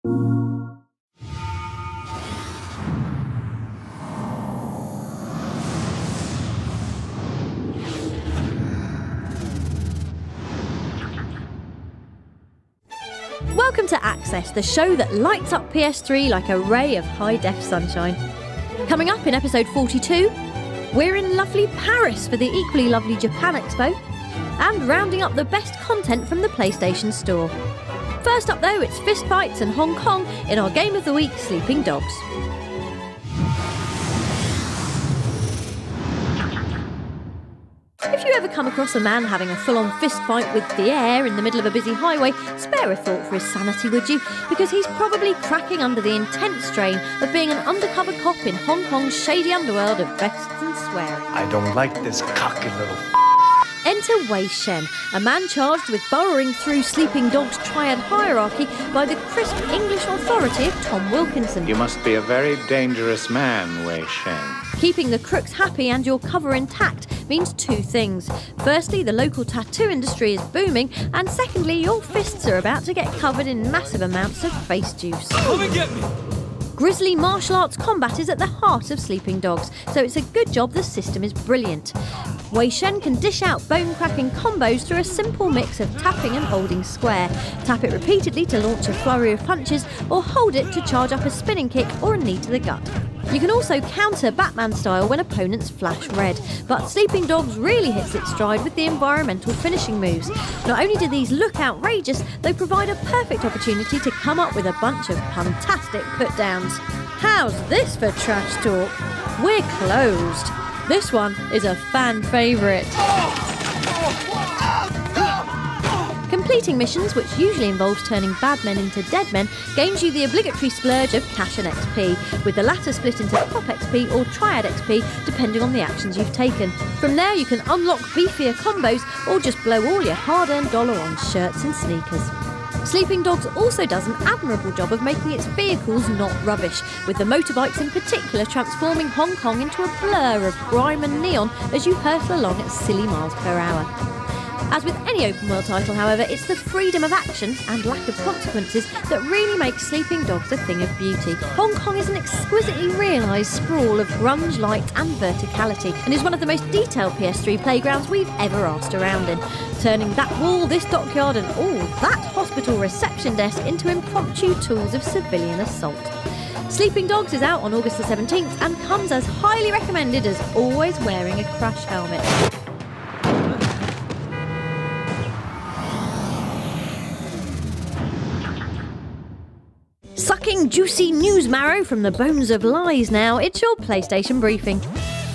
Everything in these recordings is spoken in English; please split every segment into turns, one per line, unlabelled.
Welcome to Access, the show that lights up PS3 like a ray of high-def sunshine. Coming up in episode 42, we're in lovely Paris for the equally lovely Japan Expo, and rounding up the best content from the PlayStation Store. First up though, it's fistfights and Hong Kong in our Game of the Week, Sleeping Dogs. If you ever come across a man having a full-on fistfight with the air in the middle of a busy highway, spare a thought for his sanity, would you? Because he's probably cracking under the intense strain of being an undercover cop in Hong Kong's shady underworld of vests and swearing.
I don't like this cocky little
Enter Wei Shen, a man charged with burrowing through Sleeping Dogs' triad hierarchy by the crisp English authority of Tom Wilkinson.
You must be a very dangerous man, Wei Shen.
Keeping the crooks happy and your cover intact means two things. Firstly, the local tattoo industry is booming, and secondly, your fists are about to get covered in massive amounts of face juice.
Come and get me!
Grisly martial arts combat is at the heart of Sleeping Dogs, so it's a good job the system is brilliant. Wei Shen can dish out bone-cracking combos through a simple mix of tapping and holding square. Tap it repeatedly to launch a flurry of punches, or hold it to charge up a spinning kick or a knee to the gut. You can also counter Batman style when opponents flash red, but Sleeping Dogs really hits its stride with the environmental finishing moves. Not only do these look outrageous, they provide a perfect opportunity to come up with a bunch of fantastic put-downs. How's this for trash talk? We're closed. This one is a fan favourite. Completing missions, which usually involves turning bad men into dead men, gains you the obligatory splurge of cash and XP, with the latter split into Top XP or Triad XP depending on the actions you've taken. From there you can unlock beefier combos or just blow all your hard-earned dollar on shirts and sneakers. Sleeping Dogs also does an admirable job of making its vehicles not rubbish, with the motorbikes in particular transforming Hong Kong into a blur of grime and neon as you hurtle along at silly miles per hour. As with any open world title, however, it's the freedom of action and lack of consequences that really makes Sleeping Dogs a thing of beauty. Hong Kong is an exquisitely realised sprawl of grunge, light and verticality, and is one of the most detailed PS3 playgrounds we've ever asked around in, turning that wall, this dockyard and that hospital reception desk into impromptu tools of civilian assault. Sleeping Dogs is out on August the 17th and comes as highly recommended as always wearing a crash helmet. Sucking juicy news marrow from the bones of lies now, it's your PlayStation briefing.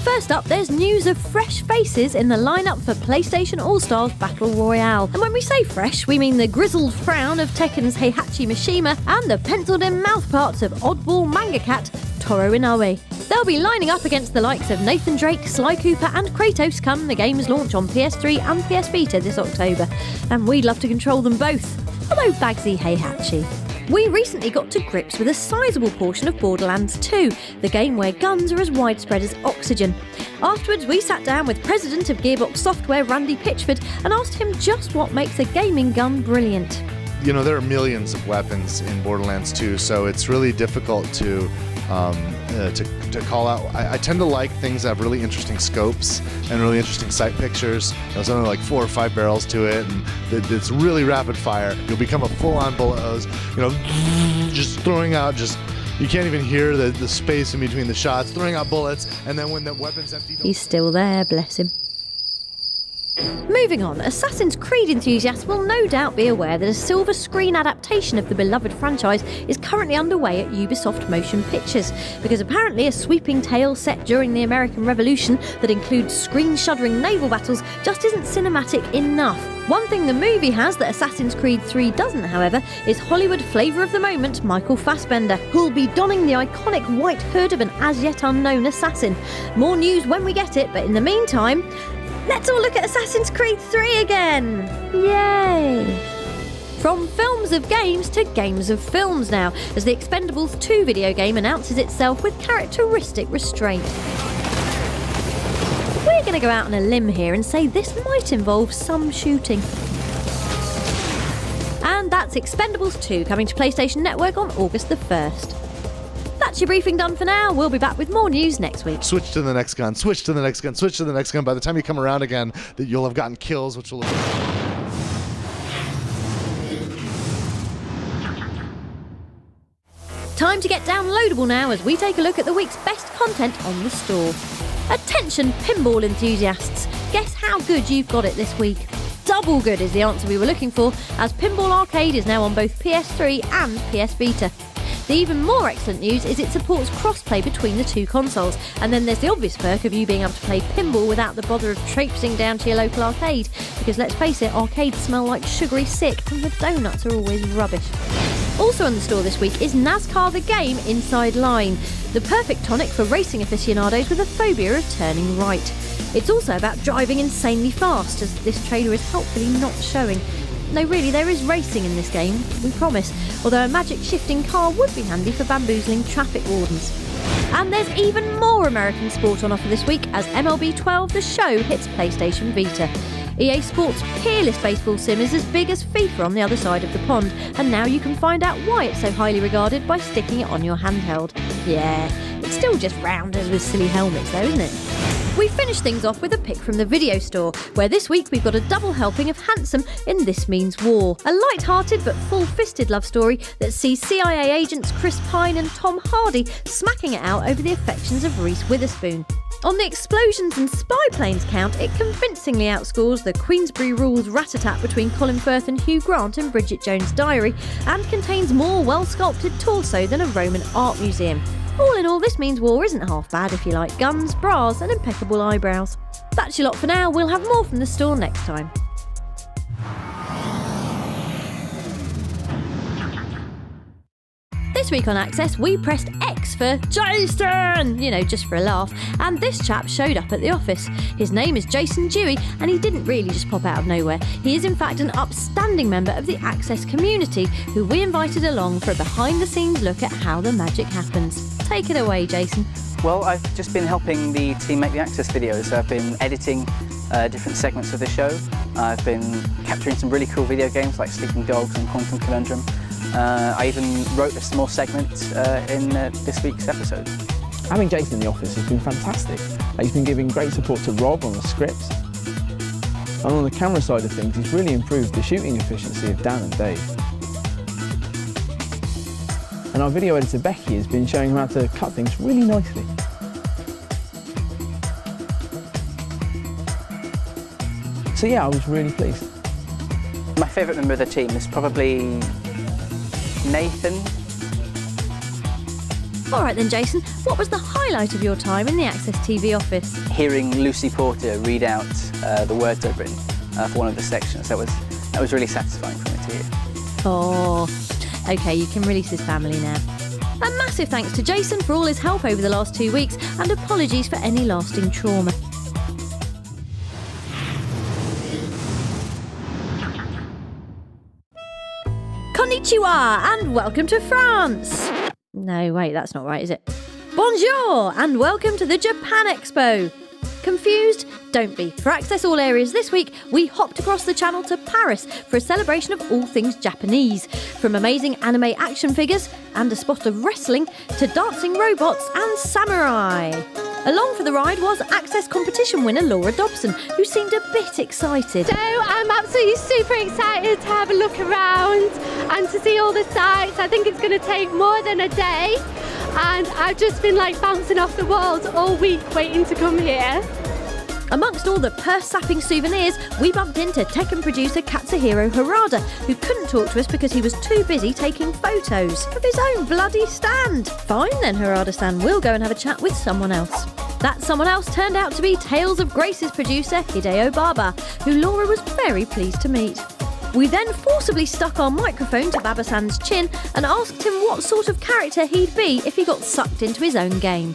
First up, there's news of fresh faces in the lineup for PlayStation All-Stars Battle Royale. And when we say fresh, we mean the grizzled frown of Tekken's Heihachi Mishima and the penciled-in mouthparts of oddball manga cat Toru Inoue. They'll be lining up against the likes of Nathan Drake, Sly Cooper and Kratos come the game's launch on PS3 and PS Vita this October. And we'd love to control them both, although Bagsy Heihachi. We recently got to grips with a sizable portion of Borderlands 2, the game where guns are as widespread as oxygen. Afterwards, we sat down with President of Gearbox Software, Randy Pitchford, and asked him just what makes a gaming gun brilliant.
You know, there are millions of weapons in Borderlands 2, so it's really difficult to call out. I tend to like things that have really interesting scopes and really interesting sight pictures. There's only like 4 or 5 barrels to it, and it's really rapid fire. You'll become a full-on bullet hose, just throwing out you can't even hear the space in between the shots, throwing out bullets, and then when the weapon's empty...
He's still there, bless him. Moving on, Assassin's Creed enthusiasts will no doubt be aware that a silver screen adaptation of the beloved franchise is currently underway at Ubisoft Motion Pictures, because apparently a sweeping tale set during the American Revolution that includes screen-shuddering naval battles just isn't cinematic enough. One thing the movie has that Assassin's Creed 3 doesn't, however, is Hollywood flavour of the moment Michael Fassbender, who'll be donning the iconic white hood of an as-yet-unknown assassin. More news when we get it, but in the meantime... let's all look at Assassin's Creed 3 again! Yay! From films of games to games of films now, as the Expendables 2 video game announces itself with characteristic restraint. We're going to go out on a limb here and say this might involve some shooting. And That's Expendables 2, coming to PlayStation Network on August the 1st. That's your briefing done for now. We'll be back with more news next week.
Switch to the next gun, switch to the next gun, switch to the next gun. By the time you come around again, that you'll have gotten kills, which will...
Time to get downloadable now as we take a look at the week's best content on the store. Attention pinball enthusiasts, guess how good you've got it this week? Double good is the answer we were looking for, as Pinball Arcade is now on both PS3 and PS Vita. The even more excellent news is it supports cross-play between the two consoles, and then there's the obvious perk of you being able to play pinball without the bother of traipsing down to your local arcade, because let's face it, arcades smell like sugary sick and the donuts are always rubbish. Also in the store this week is NASCAR the Game Inside Line, the perfect tonic for racing aficionados with a phobia of turning right. It's also about driving insanely fast, as this trailer is helpfully not showing. No, really, there is racing in this game, we promise, although a magic shifting car would be handy for bamboozling traffic wardens. And there's even more American sport on offer this week as MLB 12 The Show hits PlayStation Vita. EA Sports' peerless baseball sim is as big as FIFA on the other side of the pond, and now you can find out why it's so highly regarded by sticking it on your handheld. Yeah, it's still just rounders with silly helmets though, isn't it? We finish things off with a pick from the video store, where this week we've got a double helping of Handsome in This Means War, a light-hearted but full-fisted love story that sees CIA agents Chris Pine and Tom Hardy smacking it out over the affections of Reese Witherspoon. On the explosions and spy planes count, it convincingly outscores the Queensberry Rules rat-a-tat between Colin Firth and Hugh Grant in Bridget Jones' Diary, and contains more well-sculpted torso than a Roman art museum. All in all, This Means War isn't half bad if you like guns, bras and impeccable eyebrows. That's your lot for now. We'll have more from the store next time. This week on Access, we pressed X for Jason, just for a laugh, and this chap showed up at the office. His name is Jason Dewey, and he didn't really just pop out of nowhere. He is in fact an upstanding member of the Access community, who we invited along for a behind-the-scenes look at how the magic happens. Take it away, Jason.
Well, I've just been helping the team make the Access videos. I've been editing different segments of the show. I've been capturing some really cool video games like Sleeping Dogs and Quantum Conundrum. I even wrote a small segment in this week's episode.
Having Jason in the office has been fantastic. He's been giving great support to Rob on the scripts. And on the camera side of things, he's really improved the shooting efficiency of Dan and Dave. And our video editor Becky has been showing him how to cut things really nicely. So yeah, I was really pleased.
My favourite member of the team is probably Nathan.
All right then, Jason, what was the highlight of your time in the Access TV office?
Hearing Lucy Porter read out the words I've written for one of the sections. That was really satisfying for me to hear.
Oh, OK, you can release his family now. A massive thanks to Jason for all his help over the last 2 weeks, and apologies for any lasting trauma. Konnichiwa and welcome to France. No, wait, that's not right, is it? Bonjour and welcome to the Japan Expo. Confused? Don't be. For Access All Areas this week, we hopped across the channel to Paris for a celebration of all things Japanese. From amazing anime action figures and a spot of wrestling to dancing robots and samurai. Along for the ride was Access competition winner Laura Dobson, who seemed a bit excited.
So I'm absolutely super excited to have a look around and to see all the sights. I think it's going to take more than a day, and I've just been bouncing off the walls all week waiting to come here.
Amongst all the purse-sapping souvenirs, we bumped into Tekken producer Katsuhiro Harada, who couldn't talk to us because he was too busy taking photos of his own bloody stand. Fine then, Harada-san, we'll go and have a chat with someone else. That someone else turned out to be Tales of Grace's producer Hideo Baba, who Laura was very pleased to meet. We then forcibly stuck our microphone to Baba-san's chin and asked him what sort of character he'd be if he got sucked into his own game.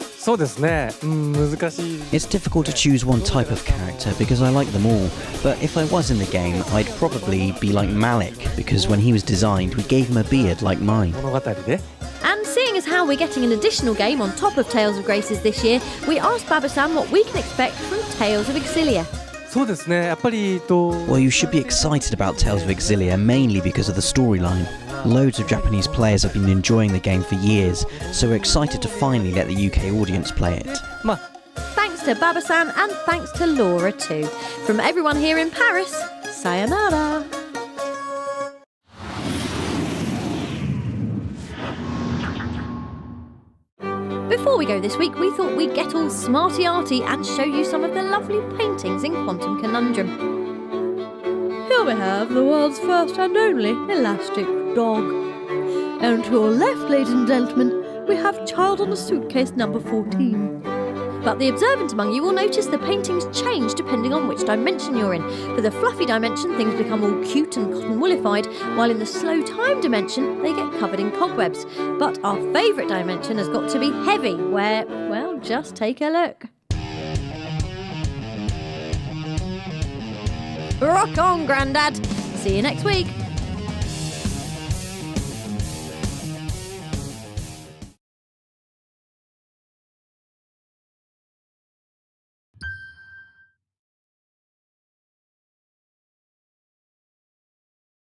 It's difficult to choose one type of character because I like them all, but if I was in the game, I'd probably be like Malik, because when he was designed, we gave him a beard like mine.
And seeing as how we're getting an additional game on top of Tales of Grace's this year, we asked Baba-san what we can expect from Tales of Exilia.
そうですね、やっぱり
Well, you should be excited about Tales of Exilia mainly because of the storyline. Loads of Japanese players have been enjoying the game for years, so we're excited to finally let the UK audience play it.
まあ
Thanks to Baba-san and thanks to Laura too. From everyone here in Paris, sayonara. Before we go this week, we thought we'd get all smarty-arty and show you some of the lovely paintings in Quantum Conundrum. Here we have the world's first and only elastic dog. And to your left, ladies and gentlemen, we have Child on a Suitcase number 14. But the observant among you will notice the paintings change depending on which dimension you're in. For the fluffy dimension, things become all cute and cotton woolified, while in the slow time dimension, they get covered in cobwebs. But our favourite dimension has got to be heavy, where, well, just take a look. Rock on, Grandad! See you next week.